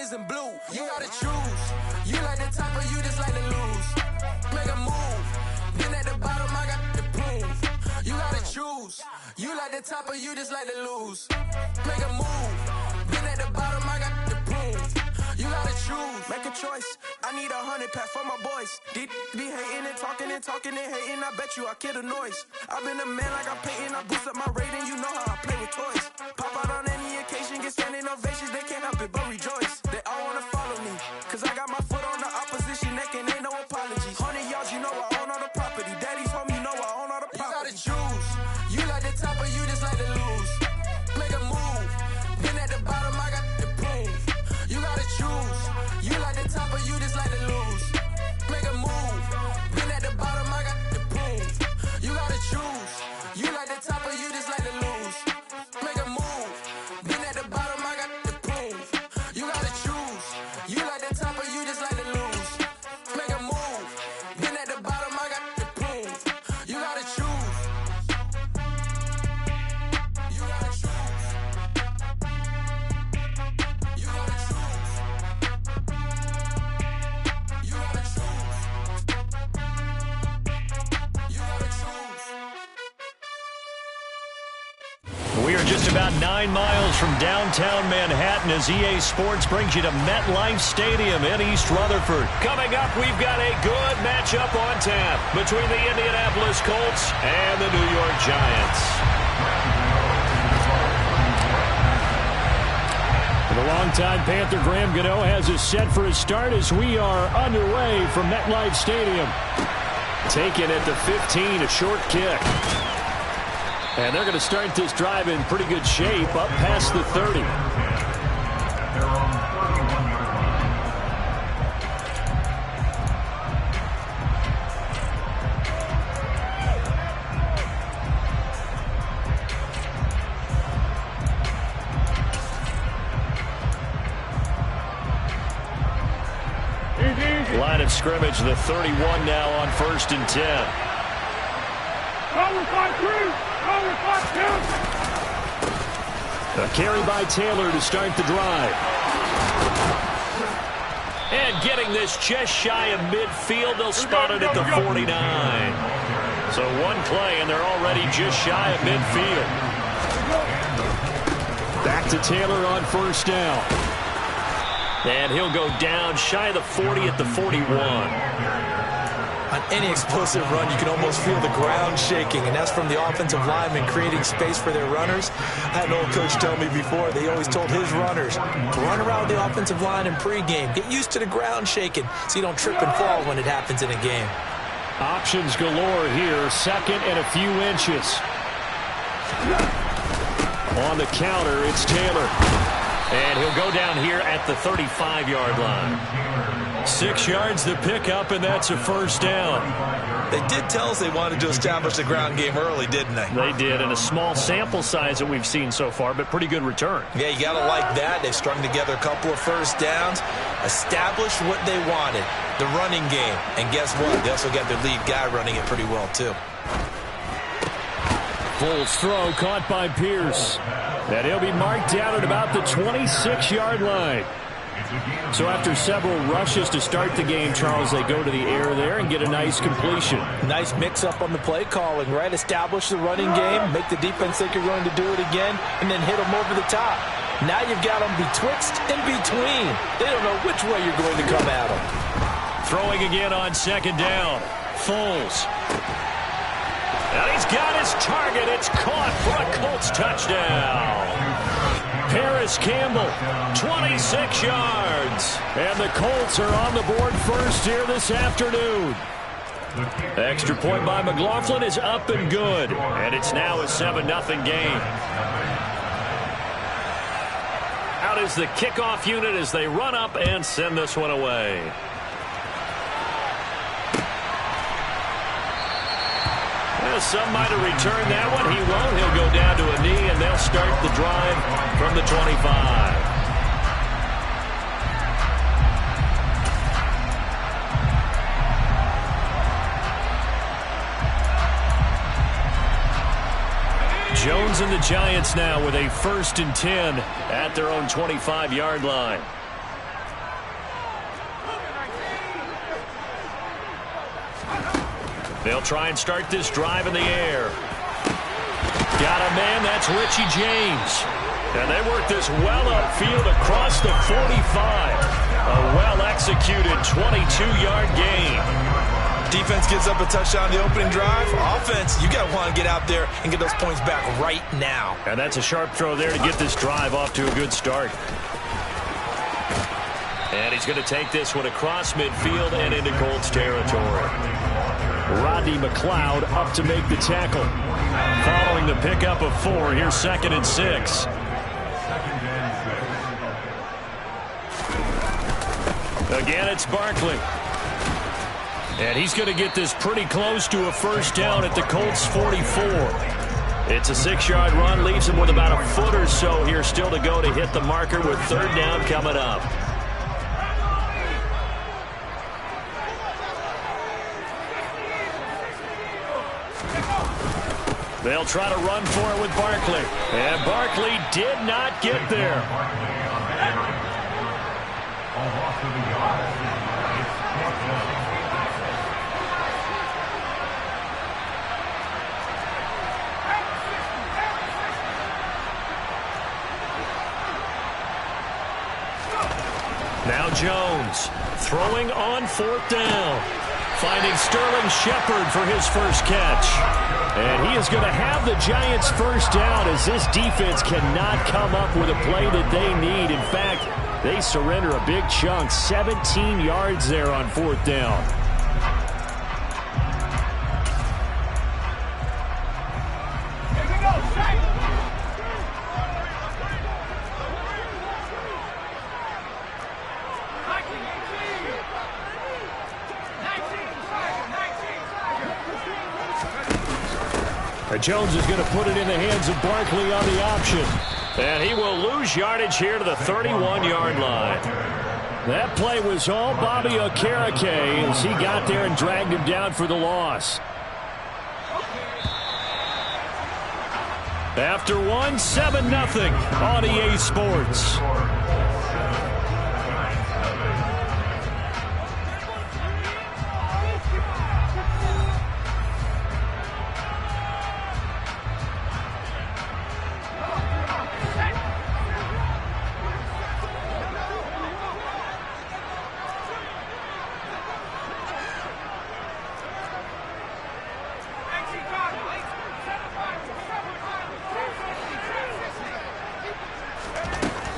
oranges and blue. You gotta choose. You like the top or you just like to lose. Make a move. Then at the bottom I got the proof. You gotta choose. You like the top or you just like to lose. Make a move. Then at the bottom I got the proof. You gotta choose. Make a choice. I need 100 pack for my boys. Be hating and talking and hating. I bet you I kill the noise. I've been a man like I'm Peyton. I boost up my rating. You know how I play with toys. Pop out on any occasion, get standing ovations. They can't help it but rejoice. They all wanna follow me, cause I got my foot on the opposition neck and ain't no apologies. 100 yards, you know I own all the property. Daddy's home, you know I own all the property. You gotta choose. You like the top or you just like to lose. Make a move. Then at the bottom I got the proof. You gotta choose. You like the top or you just like to lose. Make a move. Then at the bottom I got the proof. You gotta choose. You like the top or you just like to lose. Make a move. Then at the bottom I got the proof. You gotta choose. You like the top or you just like to lose. Make a move. Then at the bottom I got the proof. You gotta choose. You gotta choose. You gotta choose. You gotta choose. You gotta choose. We are just about 9 miles from downtown Manhattan as EA Sports brings you to MetLife Stadium in East Rutherford. Coming up, we've got a good matchup on tap between the Indianapolis Colts and the New York Giants. The longtime Panther Graham Gano has us set for a start as we are underway from MetLife Stadium. Taken at the 15, a short kick. And they're going to start this drive in pretty good shape, up past the 30. Line of scrimmage, the 31 now on 1st and 10. A carry by Taylor to start the drive. And getting this just shy of midfield, they'll spot it at the 49. So one play, and they're already just shy of midfield. Back to Taylor on 1st down. And he'll go down shy of the 40 at the 41. On any explosive run, you can almost feel the ground shaking, and that's from the offensive linemen creating space for their runners. I had an old coach tell me before, they always told his runners to run around the offensive line in pregame. Get used to the ground shaking so you don't trip and fall when it happens in a game. Options galore here, 2nd and a few inches. On the counter, it's Taylor. And he'll go down here at the 35-yard line. 6 yards to pick up, and that's a 1st down. They did tell us they wanted to establish the ground game early, didn't they? They did, and a small sample size that we've seen so far, but pretty good return. Yeah, you got to like that. They've strung together a couple of 1st downs, established what they wanted, the running game. And guess what? They also got their lead guy running it pretty well, too. Foles throw caught by Pierce. And he'll be marked down at about the 26-yard line. So after several rushes to start the game, Charles, they go to the air there and get a nice completion. Nice mix-up on the play calling, right? Establish the running game, make the defense think you're going to do it again, and then hit them over the top. Now you've got them betwixt and between. They don't know which way you're going to come at them. Throwing again on 2nd down. Foles. And he's got his target. It's caught for a Colts touchdown. Paris Campbell, 26 yards. And the Colts are on the board first here this afternoon. Extra point by McLaughlin is up and good. And it's now a 7-0 game. Out is the kickoff unit as they run up and send this one away. Some might have returned that one. He won't. He'll go down to a knee, and they'll start the drive from the 25. Jones and the Giants now with a 1st and 10 at their own 25-yard line. They'll try and start this drive in the air. Got a man, that's Richie James. And they work this well upfield across the 45. A well-executed 22-yard gain. Defense gives up a touchdown the opening drive. Offense, you got to want to get out there and get those points back right now. And that's a sharp throw there to get this drive off to a good start. And he's going to take this one across midfield and into Colts territory. Rodney McLeod up to make the tackle. Following the pickup of 4, here's 2nd and 6. Again, it's Barkley. And he's going to get this pretty close to a first down at the Colts 44. It's a 6-yard run, leaves him with about a foot or so here still to go to hit the marker with 3rd down coming up. They'll try to run for it with Barkley. And Barkley did not get there. Now Jones throwing on 4th down. Finding Sterling Shepard for his first catch. And he is going to have the Giants' first down as this defense cannot come up with a play that they need. In fact, they surrender a big chunk, 17 yards there on 4th down. Jones is going to put it in the hands of Barkley on the option. And he will lose yardage here to the 31-yard line. That play was all Bobby Okereke as he got there and dragged him down for the loss. After 1, 7-0 on EA Sports.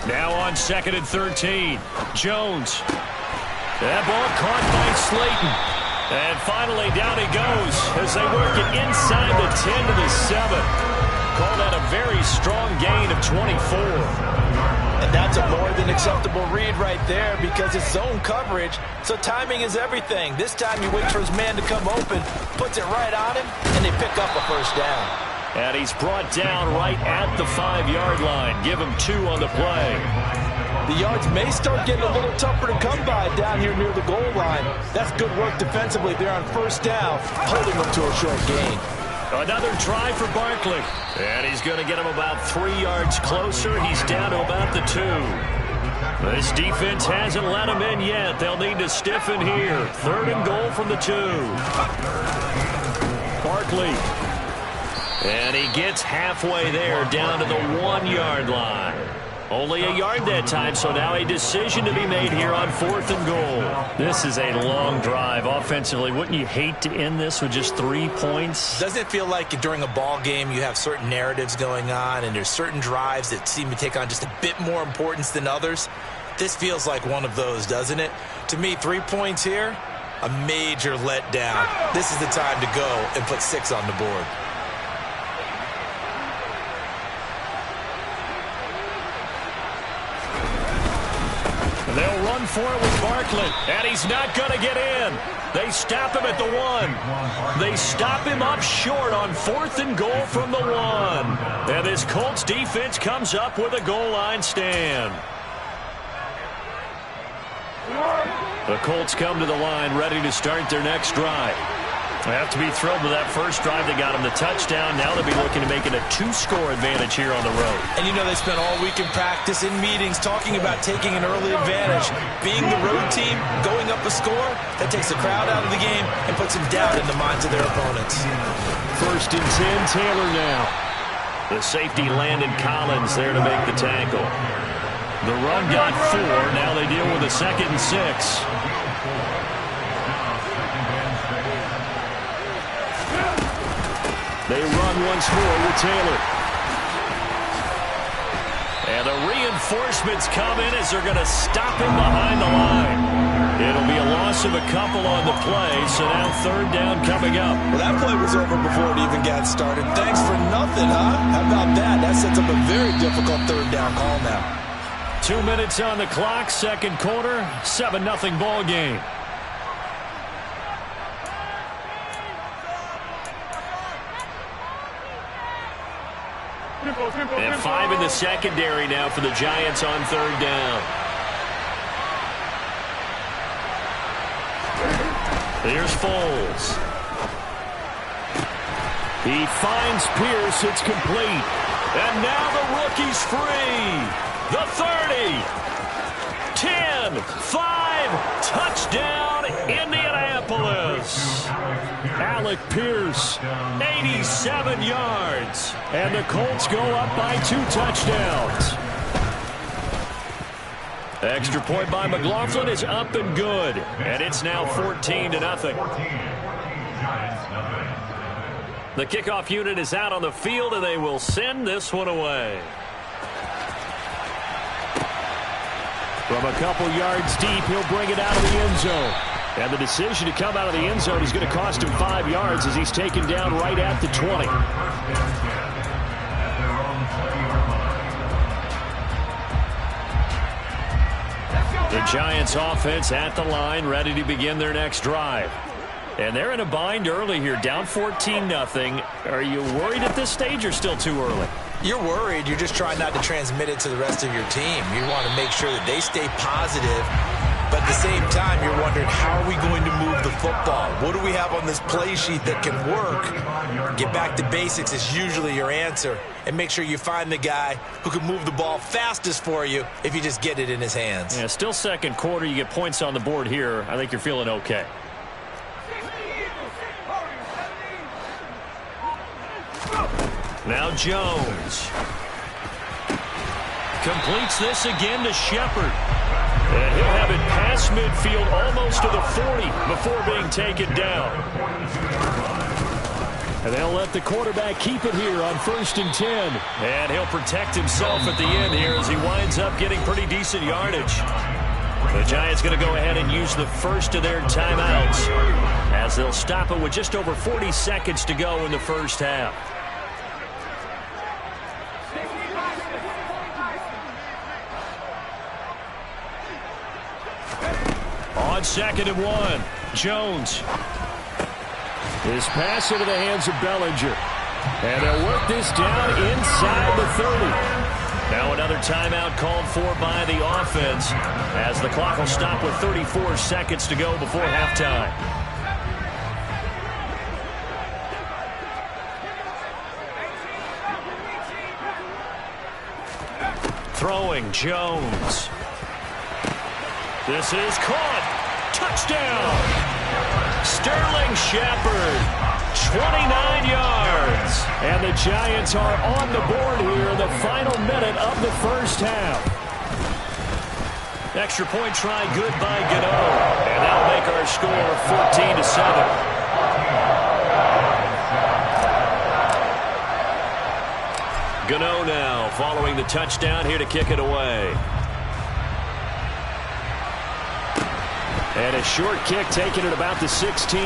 Now on 2nd and 13. Jones. That ball caught by Slayton. And finally down he goes as they work it inside the 10 to the 7. Call that a very strong gain of 24. And that's a more than acceptable read right there because it's zone coverage, so timing is everything. This time he waits for his man to come open, puts it right on him, and they pick up a first down. And he's brought down right at the 5-yard line. Give him 2 on the play. The yards may start getting a little tougher to come by down here near the goal line. That's good work defensively there on first down, holding them to a short gain. Another try for Barkley. And he's going to get him about 3 yards closer. He's down to about the 2. This defense hasn't let him in yet. They'll need to stiffen here. 3rd and goal from the 2. Barkley. And he gets halfway there, down to the 1-yard line. Only a yard that time, so now a decision to be made here on 4th and goal. This is a long drive offensively. Wouldn't you hate to end this with just 3 points? Doesn't it feel like during a ball game you have certain narratives going on and there's certain drives that seem to take on just a bit more importance than others? This feels like one of those, doesn't it? To me, 3 points here, a major letdown. This is the time to go and put 6 on the board. They'll run for it with Barkley, and he's not going to get in. They stop him at the 1. They stop him up short on 4th and goal from the 1. And this Colts defense comes up with a goal line stand. The Colts come to the line ready to start their next drive. They have to be thrilled with that first drive that got them the touchdown. Now they'll be looking to make it a 2-score advantage here on the road. And you know they spent all week in practice, in meetings, talking about taking an early advantage. Being the road team, going up a score, that takes the crowd out of the game and puts some doubt in the minds of their opponents. 1st and 10, Taylor now. The safety Landon Collins there to make the tackle. The run got 4. Now they deal with a 2nd and 6. They run once more with Taylor. And the reinforcements come in as they're going to stop him behind the line. It'll be a loss of a couple on the play, so now 3rd down coming up. Well, that play was over before it even got started. Thanks for nothing, huh? How about that? That sets up a very difficult 3rd down call now. 2 minutes on the clock, 2nd quarter, 7-0 ball game. And 5 in the secondary now for the Giants on 3rd down. Here's Foles. He finds Pierce. It's complete. And now the rookie's free. The 30. 10. 5. Touchdown, Indianapolis. Alec Pierce, 87 yards. And the Colts go up by 2 touchdowns. Extra point by McLaughlin is up and good. And it's now 14-0. The kickoff unit is out on the field, and they will send this one away. From a couple yards deep, he'll bring it out of the end zone. And the decision to come out of the end zone is going to cost him 5 yards as he's taken down right at the 20. The Giants offense at the line, ready to begin their next drive. And they're in a bind early here, down 14-0. Are you worried at this stage or still too early? You're worried. You're just trying not to transmit it to the rest of your team. You want to make sure that they stay positive. But at the same time, you're wondering, how are we going to move the football? What do we have on this play sheet that can work? Get back to basics is usually your answer. And make sure you find the guy who can move the ball fastest for you if you just get it in his hands. Yeah, still 2nd quarter. You get points on the board here. I think you're feeling okay. Now Jones. Completes this again to Shepard. And he'll have it past midfield, almost to the 40 before being taken down. And they'll let the quarterback keep it here on 1st and 10. And he'll protect himself at the end here as he winds up getting pretty decent yardage. The Giants going to go ahead and use the first of their timeouts as they'll stop it with just over 40 seconds to go in the first half. On 2nd and 1, Jones. His pass into the hands of Bellinger. And they'll work this down inside the 30. Now another timeout called for by the offense as the clock will stop with 34 seconds to go before halftime. Throwing Jones. This is caught. Touchdown. Sterling Shepard, 29 yards. And the Giants are on the board here in the final minute of the first half. Extra point try good by Gano. And that'll make our score 14-7. Gano now following the touchdown here to kick it away. And a short kick taken at about the 16.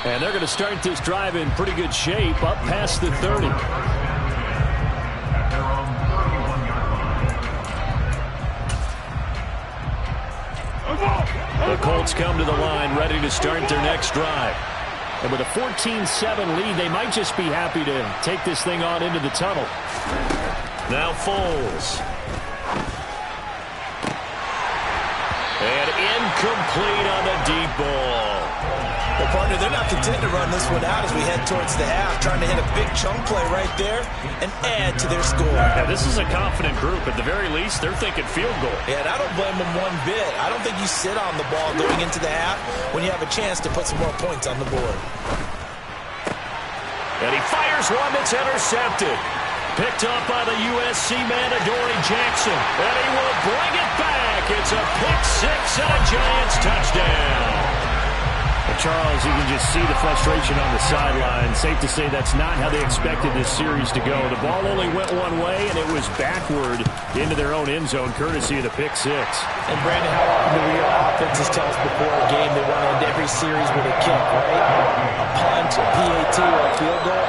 And they're going to start this drive in pretty good shape up past the 30. The Colts come to the line ready to start their next drive. And with a 14-7 lead, they might just be happy to take this thing on into the tunnel. Now Foles. And incomplete on the deep ball. The partner. They're not content to run this one out as we head towards the half, trying to hit a big chunk play right there and add to their score. Yeah, this is a confident group. At the very least, they're thinking field goal. Yeah, and I don't blame them one bit. I don't think you sit on the ball going into the half when you have a chance to put some more points on the board. And he fires one that's intercepted. Picked up by the USC man, Adoree Jackson. And he will bring it back. It's a pick six and a Giants touchdown. Well, Charles, you can just see the frustration on the sideline. Safe to say that's not how they expected this series to go. The ball only went one way, and it was backward into their own end zone, courtesy of the pick six. And, Brandon, how often do we hear offenses tell us before a game they want to end every series with a kick, right? A punt, a PAT, or a field goal.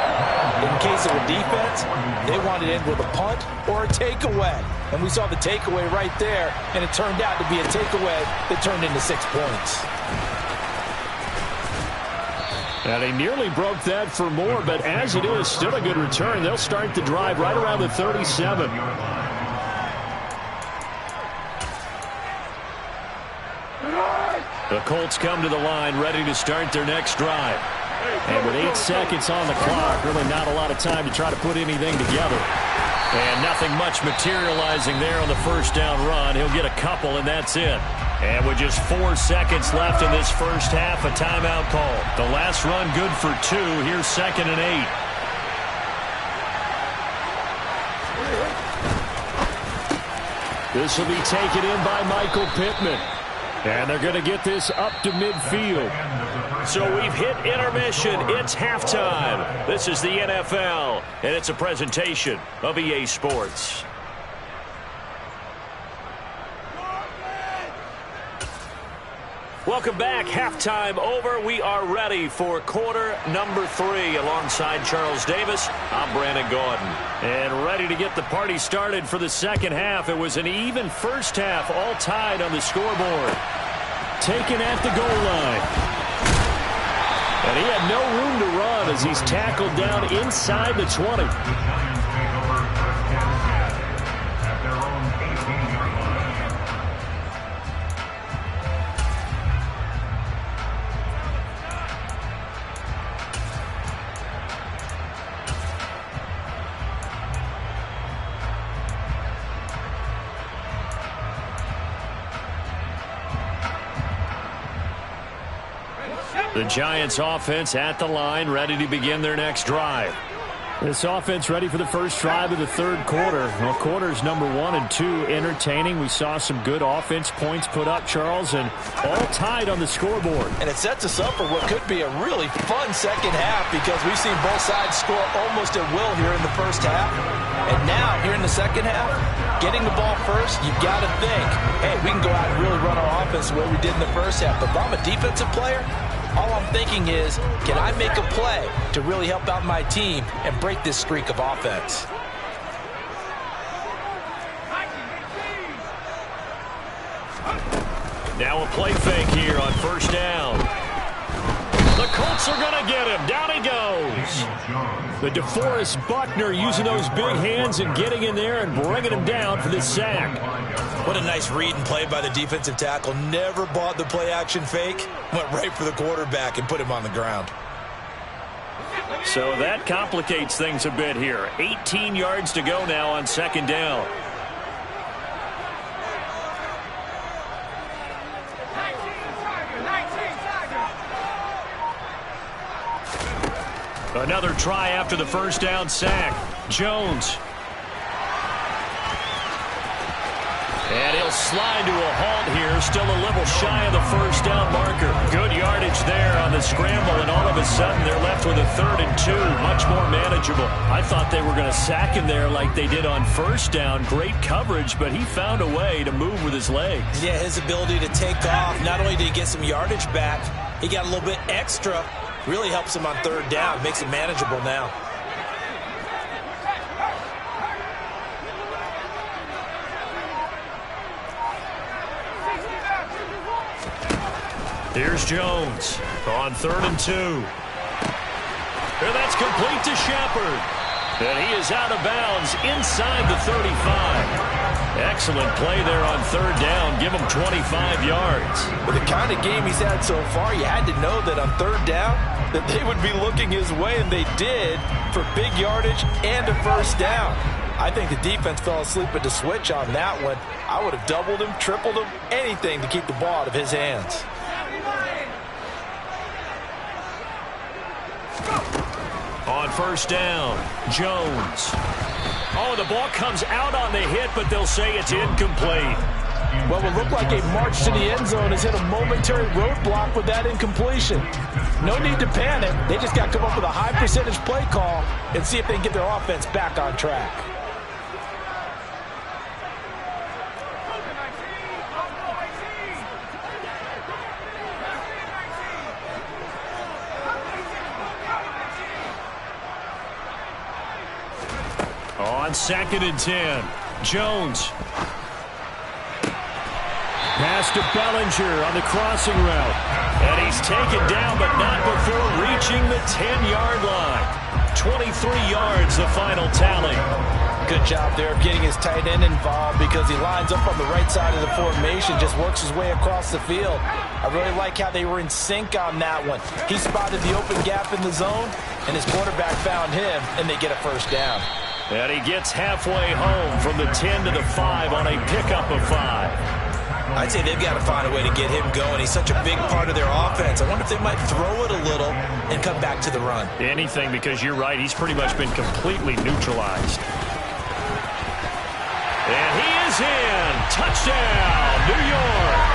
In case of a defense, they wanted to end with a punt or a takeaway. And we saw the takeaway right there, and it turned out to be a takeaway that turned into 6 points. And they nearly broke that for more, but as it is, still a good return. They'll start the drive right around the 37. The Colts come to the line, ready to start their next drive. And with 8 seconds on the clock, really not a lot of time to try to put anything together. And nothing much materializing there on the first down run. He'll get a couple, and that's it. And with just 4 seconds left in this first half, a timeout call. The last run good for 2. Here's 2nd and 8. This will be taken in by Michael Pittman. And they're going to get this up to midfield. So we've hit intermission. It's halftime. This is the NFL, and it's a presentation of EA Sports. Welcome back. Halftime over. We are ready for quarter number 3. Alongside Charles Davis, I'm Brandon Gaudin. And ready to get the party started for the second half. It was an even first half, all tied on the scoreboard. Taken at the goal line. And he had no room to run as he's tackled down inside the 20. The Giants offense at the line, ready to begin their next drive. This offense ready for the first drive of the third quarter. Well, quarters number 1 and 2 entertaining. We saw some good offense points put up, Charles, and all tied on the scoreboard. And it sets us up for what could be a really fun second half because we've seen both sides score almost at will here in the first half. And now, here in the second half, getting the ball first, you've got to think, hey, we can go out and really run our offense the way we did in the first half. But if I'm a defensive player, all I'm thinking is, can I make a play to really help out my team and break this streak of offense? Now a play fake here on first down. The Colts are going to get him. Down he goes. The DeForest Buckner using those big hands and getting in there and bringing him down for this sack. What a nice read and play by the defensive tackle. Never bought the play-action fake. Went right for the quarterback and put him on the ground. So that complicates things a bit here. 18 yards to go now on second down. Another try after the first down sack. Jones. And he'll slide to a halt here. Still a little shy of the first down marker. Good yardage there on the scramble, and all of a sudden they're left with a 3rd and 2. Much more manageable. I thought they were going to sack him there like they did on first down. Great coverage, but he found a way to move with his legs. Yeah, his ability to take off. Not only did he get some yardage back, he got a little bit extra. Really helps him on 3rd down. Makes it manageable now. Here's Jones on 3rd and 2. And that's complete to Shepard. And he is out of bounds inside the 35. Excellent play there on third down. Give him 25 yards. With the kind of game he's had so far, you had to know that on third down that they would be looking his way, and they did, for big yardage and a first down. I think the defense fell asleep at the switch on that one. I would have doubled him, tripled him, anything to keep the ball out of his hands. On first down, Jones. Oh, the ball comes out on the hit, but they'll say it's incomplete. Well, what looked like a march to the end zone has hit a momentary roadblock with that incompletion. No need to panic. They just got to come up with a high percentage play call and see if they can get their offense back on track. On 2nd and 10, Jones. Pass to Bellinger on the crossing route. And he's taken down, but not before reaching the 10-yard line. 23 yards, the final tally. Good job there of getting his tight end involved because he lines up on the right side of the formation, just works his way across the field. I really like how they were in sync on that one. He spotted the open gap in the zone, and his quarterback found him, and they get a first down. And he gets halfway home from the 10 to the 5 on a pickup of 5. I'd say they've got to find a way to get him going. He's such a big part of their offense. I wonder if they might throw it a little and come back to the run. Anything, because you're right. He's pretty much been completely neutralized. And he is in. Touchdown, New York.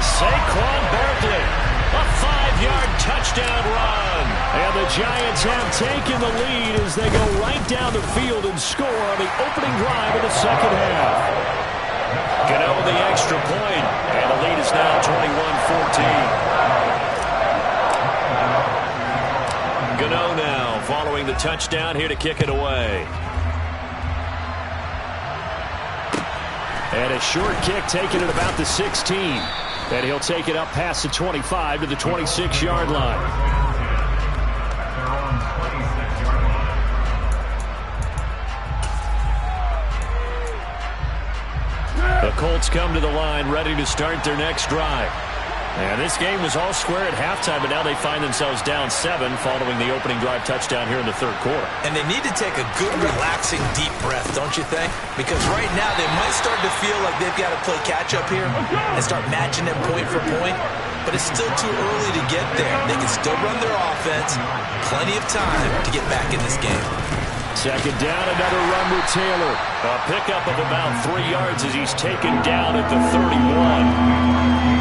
Saquon Barkley. A 5-yard touchdown run. And the Giants have taken the lead as they go right down the field and score on the opening drive of the second half. Gano the extra point, and the lead is now 21-14. Gano now following the touchdown here to kick it away. And a short kick taken at about the 16. And he'll take it up past the 25 to the 26-yard line. The Colts come to the line ready to start their next drive. And this game was all square at halftime, but now they find themselves down 7 following the opening drive touchdown here in the third quarter. And they need to take a good, relaxing, deep breath, don't you think? Because right now they might start to feel like they've got to play catch-up here and start matching them point for point. But it's still too early to get there. They can still run their offense. Plenty of time to get back in this game. Second down, another run with Taylor. A pickup of about 3 yards as he's taken down at the 31.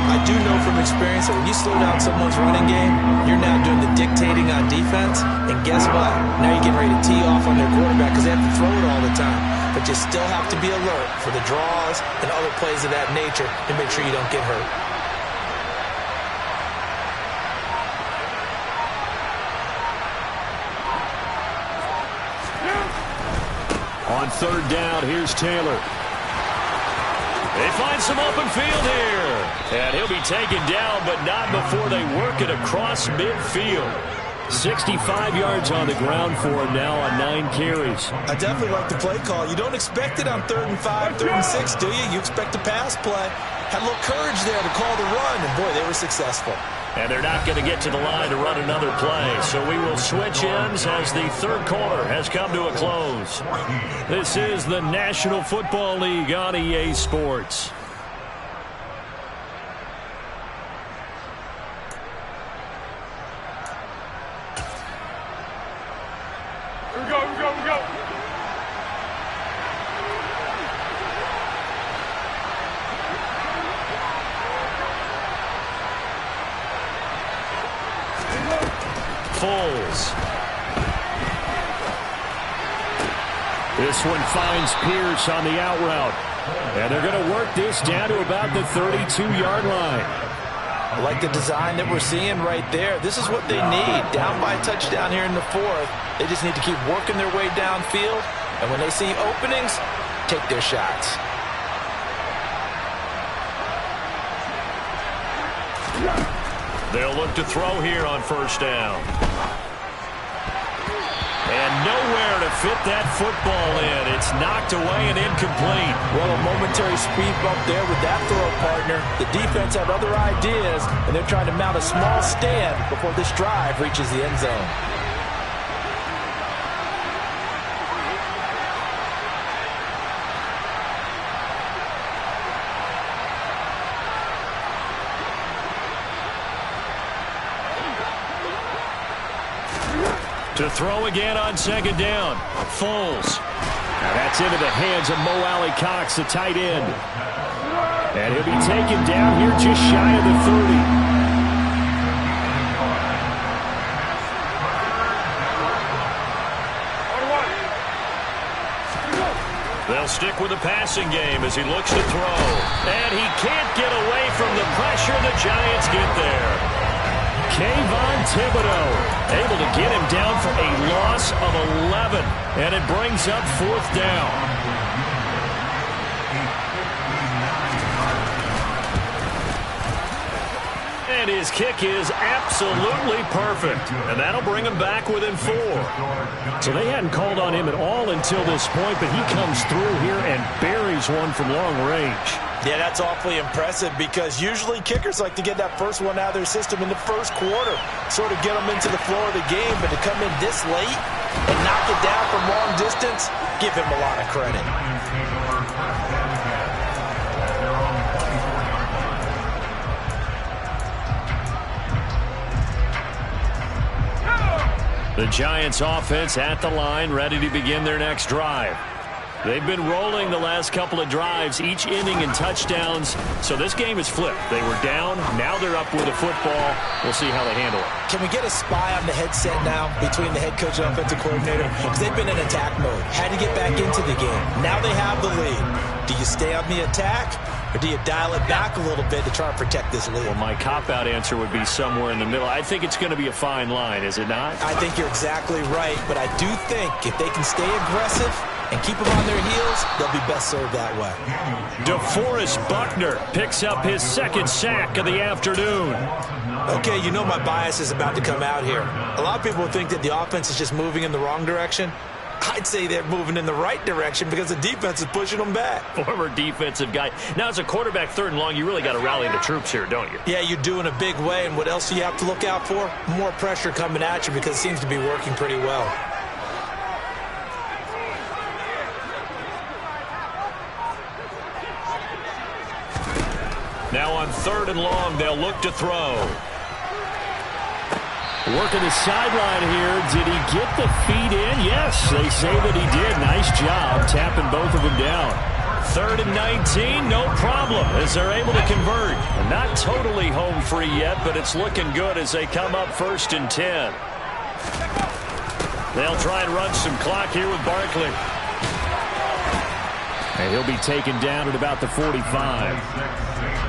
I do know from experience that when you slow down someone's running game, you're now doing the dictating on defense. And guess what? Now you're getting ready to tee off on their quarterback because they have to throw it all the time. But you still have to be alert for the draws and other plays of that nature to make sure you don't get hurt. On third down, here's Taylor. They find some open field here. And he'll be taken down, but not before they work it across midfield. 65 yards on the ground for him now on 9 carries. I definitely like the play call. You don't expect it on 3rd and 5, 3rd and 6, do you? You expect a pass play. Had a little courage there to call the run, and boy, they were successful. And they're not going to get to the line to run another play. So we will switch ends as the third quarter has come to a close. This is the National Football League on EA Sports. Here we go, here we go, here we go. Foles. This one finds Pierce on the out route. And they're going to work this down to about the 32-yard line. I like the design that we're seeing right there. This is what they need. Down by a touchdown here in the 4th. They just need to keep working their way downfield. And when they see openings, take their shots. They'll look to throw here on first down. And nowhere to fit that football in. It's knocked away and incomplete. Well, a momentary speed bump there with that throw, partner. The defense had other ideas, and they're trying to mount a small stand before this drive reaches the end zone. To throw again on second down. Foles. Now that's into the hands of Mo Alley-Cox, the tight end. And he'll be taken down here just shy of the 30. They'll stick with the passing game as he looks to throw. And he can't get away from the pressure. The Giants get there. Kayvon Thibodeaux able to get him down for a loss of 11. And it brings up fourth down. And his kick is absolutely perfect. And that'll bring him back within 4. So they hadn't called on him at all until this point, but he comes through here and buries one from long range. Yeah, that's awfully impressive because usually kickers like to get that first one out of their system in the first quarter, sort of get them into the flow of the game, but to come in this late and knock it down from long distance, give him a lot of credit. The Giants offense at the line, ready to begin their next drive. They've been rolling the last couple of drives, each inning in touchdowns. So this game is flipped. They were down. Now they're up with a football. We'll see how they handle it. Can we get a spy on the headset now between the head coach and offensive coordinator? Because they've been in attack mode. Had to get back into the game. Now they have the lead. Do you stay on the attack, or do you dial it back a little bit to try and protect this lead? Well, my cop-out answer would be somewhere in the middle. I think it's going to be a fine line, is it not? I think you're exactly right, but I do think if they can stay aggressive and keep them on their heels, they'll be best served that way. DeForest Buckner picks up his second sack of the afternoon. Okay, you know my bias is about to come out here. A lot of people think that the offense is just moving in the wrong direction. I'd say they're moving in the right direction because the defense is pushing them back. Former defensive guy. Now, as a quarterback, third and long, you really got to rally the troops here, don't you? Yeah, you're doing a big way, and what else do you have to look out for? More pressure coming at you because it seems to be working pretty well. Now on third and long, they'll look to throw. Working the sideline here. Did he get the feet in? Yes, they say that he did. Nice job tapping both of them down. Third and 19, no problem as they're able to convert. Not totally home free yet, but it's looking good as they come up first and 10. They'll try and run some clock here with Barkley. And he'll be taken down at about the 45.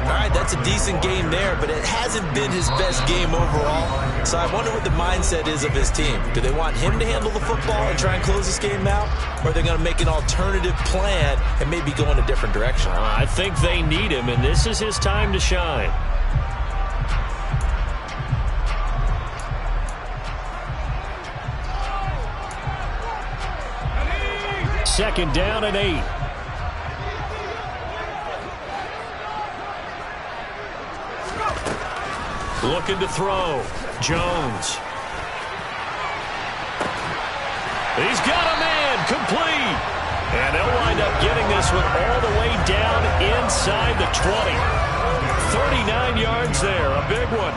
All right, that's a decent game there, but it hasn't been his best game overall. So I wonder what the mindset is of his team. Do they want him to handle the football and try and close this game out? Or are they going to make an alternative plan and maybe go in a different direction? I think they need him, and this is his time to shine. Second down and 8. Looking to throw. Jones. He's got a man. Complete. And they'll wind up getting this one all the way down inside the 20. 39 yards there. A big one.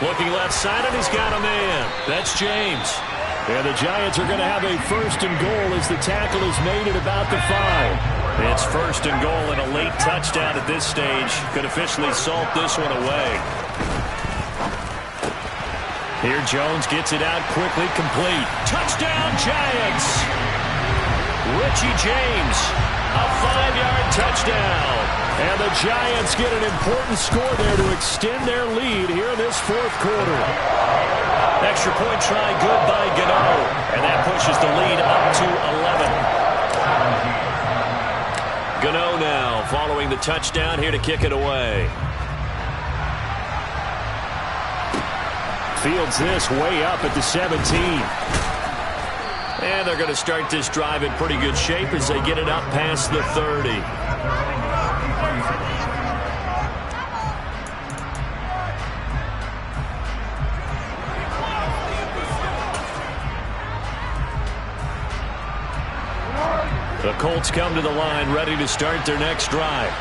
Looking left side, and he's got a man. That's James. And the Giants are going to have a first and goal as the tackle is made at about the 5. It's first and goal and a late touchdown at this stage. Could officially salt this one away. Here Jones gets it out quickly, complete. Touchdown, Giants! Richie James, a 5-yard touchdown. And the Giants get an important score there to extend their lead here in this fourth quarter. Extra point try good by Gano. And that pushes the lead up to 11. Gano now following the touchdown here to kick it away. Fields this way up at the 17. And they're going to start this drive in pretty good shape as they get it up past the 30. The Colts come to the line ready to start their next drive.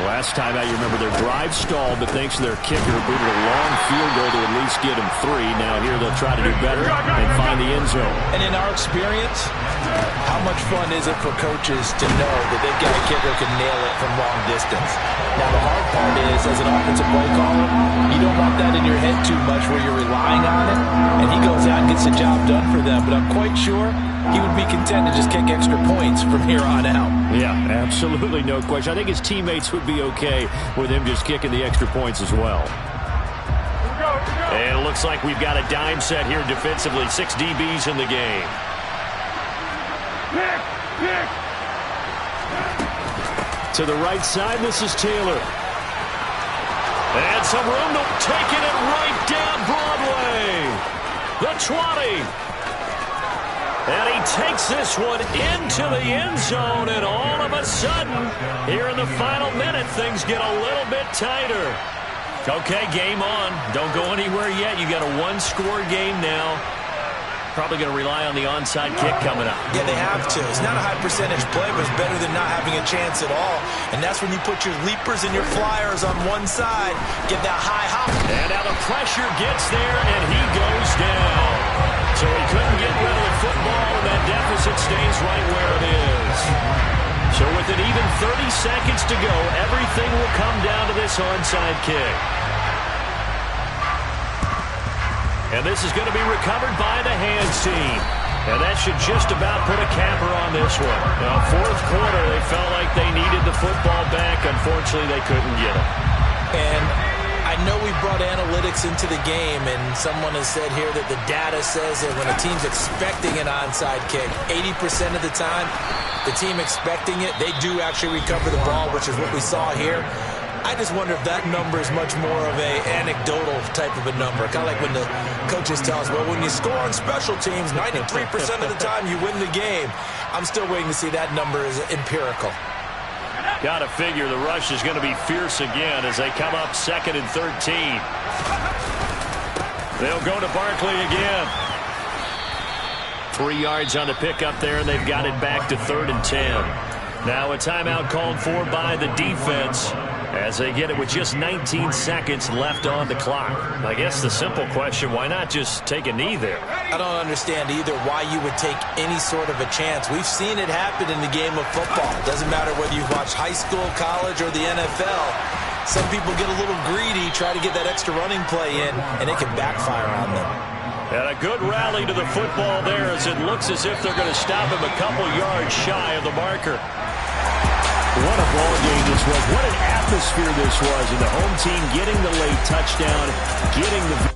Last time out, you remember their drive stalled, but thanks to their kicker, booted a long field goal to at least get them 3. Now here they'll try to do better and find the end zone. And in our experience, how much fun is it for coaches to know that they've got a kicker who can nail it from long distance? Now the hard part is, as an offensive play caller, you don't want that in your head too much where you're relying on it, and he goes out and gets the job done for them. But I'm quite sure he would be content to just kick extra points from here on out. Yeah, absolutely no question. I think his teammates would be okay with him just kicking the extra points as well. And it looks like we've got a dime set here defensively. 6 DBs in the game. To the right side, this is Taylor. And some room to taking it right down Broadway. The 20. And he takes this one into the end zone, and all of a sudden, here in the final minute, things get a little bit tighter. Okay, game on. Don't go anywhere yet. You got a 1-score game now. Probably going to rely on the onside kick coming up. Yeah, they have to. It's not a high percentage play, but it's better than not having a chance at all. And that's when you put your leapers and your flyers on one side, get that high hop. And now the pressure gets there, and he goes down. So he couldn't get rid of the football, and that deficit stays right where it is. So with it even 30 seconds to go, everything will come down to this onside kick. And this is going to be recovered by the hands team. And that should just about put a capper on this one. Now, fourth quarter, they felt like they needed the football back. Unfortunately, they couldn't get it. And I know we brought analytics into the game, and someone has said here that the data says that when a team's expecting an onside kick, 80% of the time, the team expecting it, they do actually recover the ball, which is what we saw here. I just wonder if that number is much more of a anecdotal type of a number. Kind of like when the coaches tell us, well, when you score on special teams, 93% of the time you win the game. I'm still waiting to see that number is empirical. Got to figure the rush is going to be fierce again as they come up 2nd and 13. They'll go to Barkley again. 3 yards on the pickup there, and they've got it back to 3rd and 10. Now a timeout called for by the defense as they get it with just 19 seconds left on the clock. I guess the simple question, why not just take a knee there? I don't understand either why you would take any sort of a chance. We've seen it happen in the game of football. It doesn't matter whether you've watched high school, college, or the NFL. Some people get a little greedy, try to get that extra running play in, and it can backfire on them. And a good rally to the football there as it looks as if they're going to stop him a couple yards shy of the marker. What a ball game this was. What an atmosphere this was. And the home team getting the late touchdown, getting the